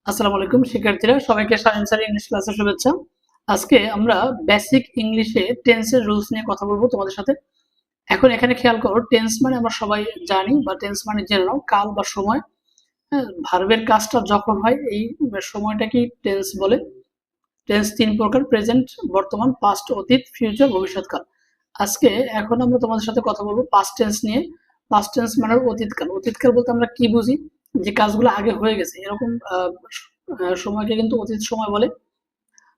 আসসালামু আলাইকুম শিক্ষার্থীরা, সবাইকে শাহিন স্যার ইংলিশ ক্লাসে শুভেচ্ছা। আজকে আমরা বেসিক ইংলিশে টেন্সের রুলস নিয়ে কথা বলবো তোমাদের সাথে। এখন এখানে খেয়াল করো, টেন্স মানে আমরা সবাই জানি বা টেন্স মানে জেনে নাও কাল বা সময়। হ্যাঁ, ভার্বের কাজটা যখন হয় এই সময়টাকেই টেন্স বলে। টেন্স তিন প্রকার: প্রেজেন্ট, বর্তমান, পাস্ট, অতীত, ফিউচার, ভবিষ্যৎকাল। আজকে এখন আমরা তোমাদের সাথে কথা বলবো পাস্ট টেন্স নিয়ে। পাস্ট টেন্স মানে অতীতকাল। অতীতকাল বলতে আমরা কি বুঝি? যে কাজগুলো আগে হয়ে গেছে এরকম সময়কে কিন্তু অতীত সময় বলে।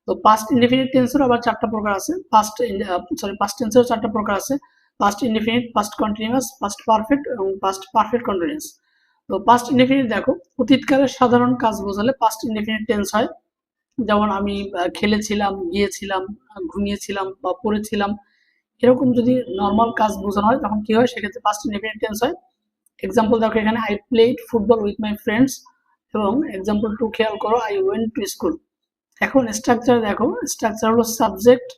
তো পাস্ট ইনডিফিনিট টেন্সের আবার চারটা প্রকার আছে। পাস্ট টেন্সেরও চারটা প্রকার আছে: past indefinite, past continuous, past perfect এবং পাস্ট পারফেক্ট কন্টিনিউয়াস। তো পাস্ট ইনডিফিনিট দেখো, অতীতকালের সাধারণ কাজ বোঝালে পাস্ট ইনডিফিনিট টেন্স হয়। যেমন আমি খেলেছিলাম, গিয়েছিলাম, ঘুমিয়েছিলাম বা পড়েছিলাম, এরকম যদি নর্মাল কাজ বোঝানো হয় তখন কি হয়? সেক্ষেত্রে পাস্ট ইনডিফিনিট টেন্স হয়। এক্সাম্পল দেখো এখানে, I played football with my friends, এবং এক্সাম্পল টু খেয়াল করো, আই ওয়েন্ট টু স্কুল। এখন স্ট্রাকচার দেখো, স্ট্রাকচার হলো সাবজেক্ট,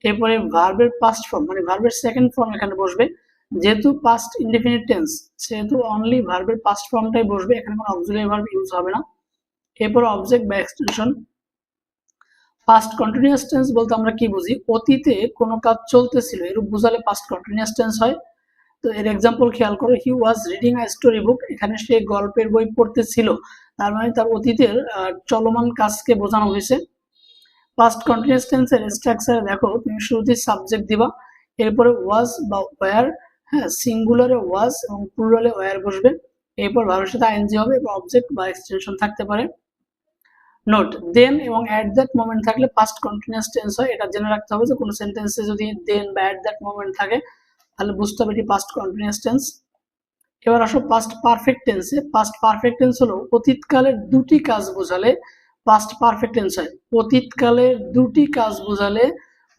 এরপরে ভার্বের পাস্ট ফর্ম মানে ভার্বের সেকেন্ড ফর্ম এখানে বসবে। যেহেতু পাস্ট ইনডিফিনিট টেন্স সেহেতু অনলি ভার্বের পাস্ট ফর্মটাই বসবে, এখানে কোনো অক্সিলারি ভার্ব ইউজ হবে না। এরপর অবজেক্ট বা এক্সটেনশন। পাস্ট কন্টিনিউয়াস টেন্স বলতে আমরা কি বুঝি? অতীতে কোনো কাজ চলতেছিল এরূপ বোঝালে পাস্ট কন্টিনিউয়াস টেন্স হয়। তো এর এক্সাম্পল খেয়াল করো, হি was reading a story book. এখানে সে গল্পের বই পড়তেছিল, তার মানে তার অতীতের চলমান কাজকে বোঝানো হয়েছে। পাস্ট কন্টিনিউয়াস টেন্সের স্ট্রাকচারে দেখো, তুমি শুরুতে সাবজেক্ট দিবা, এরপরে ওয়াজ বা ওয়্যার, হ্যাঁ, সিঙ্গুলারে ওয়াজ এবং প্লুরালে ওয়্যার বসবে। এরপর ভার্বের সাথে আইএনজি হবে এবং অবজেক্ট বা এক্সটেনশন থাকতে পারে। নোট, দেন এবং অ্যাট দ্যাট মোমেন্ট থাকলে পাস্ট কন্টিনিউয়াস টেন্স হয়। এটা জেনে রাখতে হবে যে কোনো সেন্টেন্সে যদি দেন বা অ্যাট দ্যাট মোমেন্ট থাকে তাহলে বুঝতে হবে এটি পাস্ট কন্টিনিউয়াস টেন্স। এবার আসো পাস্ট পারফেক্ট টেন্সে। পাস্ট পারফেক্ট টেন্স হলো অতীতকালের দুটি কাজ বোঝালে পাস্ট পারফেক্ট টেন্স হয়। অতীতকালের দুটি কাজ বোঝালে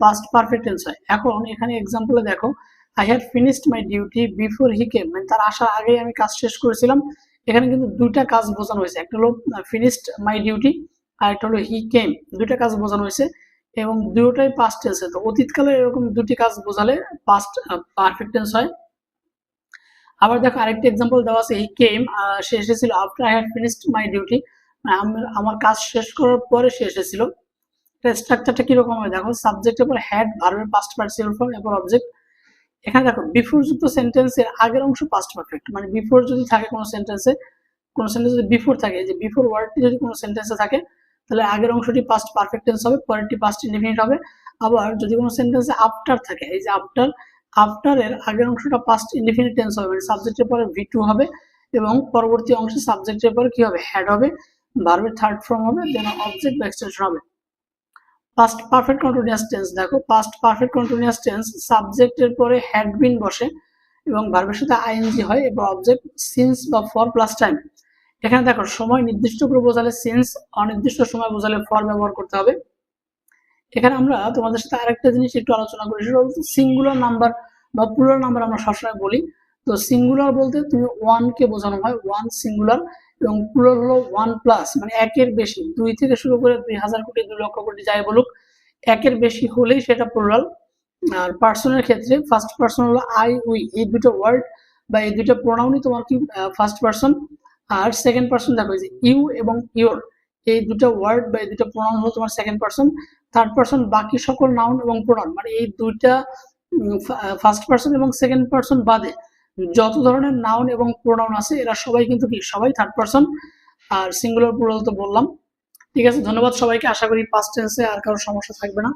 পাস্ট পারফেক্ট টেন্স হয়। এখন এখানে এক্সাম্পলে দেখো, I had finished my duty before he came, মানে তার আসার আগেই আমি কাজ শেষ করেছিলাম। এখানে কিন্তু দুইটা কাজ বোঝানো হয়েছে, একটা হলো ফিনিশড মাই ডিউটি আর একটা হলো হি কেম। দুইটা কাজ বোঝানো হয়েছে এবং দুটোটাই পাস্ট টেন্সে। তো অতীতকালে এরকম দুটি কাজ বোঝালে পাস্ট পারফেক্ট টেন্স হয়। আবার দেখো আরেকটি এক্সাম্পল দেওয়া আছে, হি কেম, সে এসেছিল after I had finished my duty, আমার কাজ শেষ করার পরে সে এসেছিল। এটা স্ট্রাকচারটা কিরকম হয় দেখো, সাবজেক্টের পর হ্যাড, ভার্বের পাস্ট পার্টিসিপল ফর্ম, এরপর অবজেক্ট। এখানে দেখো বিফোর যুক্ত সেন্টেন্সের আগের অংশ পাস্ট পারফেক্ট, মানে বিফোর যদি থাকে কোনো সেন্টেন্সে, যদি বিফোর থাকে, যে বিফোর ওয়ার্ডটি যদি কোনো সেন্টেন্সে থাকে তাহলে আগের অংশটি পাস্ট পারফেক্ট টেন্স হবে, পরেরটি পাস্ট ইনডিফিনিট হবে। আবার যদি কোনো সেন্টেন্সে আফটার থাকে, এই যে আফটার, আফটারের আগের অংশটা পাস্ট ইনডিফিনিট টেন্স হবে, মানে সাবজেক্টের পরে ভি টু হবে এবং পরবর্তী অংশে সাবজেক্টের পরে কি হবে? হ্যাড হবে, ভার্বের থার্ড ফর্ম হবে, দেন অবজেক্ট বা এক্সটেনশন হবে। পাস্ট পারফেক্ট কন্টিনিউয়াস টেন্স দেখো, পাস্ট পারফেক্ট কন্টিনিউয়াস টেন্স সাবজেক্টের পরে হ্যাড বিন বসে এবং ভার্বের সাথে আইএনজি হয় এবং অবজেক্ট সিন্স বা ফর প্লাস টাইম। এখানে দেখো, সময় নির্দিষ্ট করে বোঝালে সিন্স, অনির্দিষ্ট সময় বোঝালে ফর ব্যবহার করতে হবে। এখানে আমরা তোমাদের সাথে আরেকটা জিনিস একটু আলোচনা করি, সেটা হচ্ছে সিঙ্গুলার নাম্বার বা প্লুরাল নাম্বার আমরা সবসময় বলি। তো সিঙ্গুলার বলতে তুমি ওয়ান কে বোঝানো হয়, ওয়ান সিঙ্গুলার, এবং প্লুরাল হলো ওয়ান প্লাস, মানে একের বেশি, ২ থেকে শুরু করে ২,০০০ কোটি ২ লক্ষ কোটি যাই বলুক, একের বেশি হলেই সেটা প্লুরাল। আর পার্সনের ক্ষেত্রে ফার্স্ট পার্সন হলো আই, উই, এই দুটো ওয়ার্ড বা এই দুটো প্রোনাউনই তোমার কি ফার্স্ট পার্সন। আর সেকেন্ড পার্সন দেখো, যে ইউ এবং ইওর, এই দুটো ওয়ার্ড বা এই দুটো প্রোনাউন হলো তোমার সেকেন্ড পার্সন। থার্ড পার্সন বাকি সকল নাউন এবং প্রোনাউন, মানে এই দুইটা ফার্স্ট পার্সন এবং সেকেন্ড পার্সন বাদে যত ধরনের নাউন এবং প্রোনাউন আছে এরা সবাই কিন্তু কি, সবাই থার্ড পার্সন। আর সিঙ্গুলার প্লুরাল তো বললাম। ঠিক আছে, ধন্যবাদ সবাইকে। আশা করি পাস্ট টেন্সে আর কারো সমস্যা থাকবে না।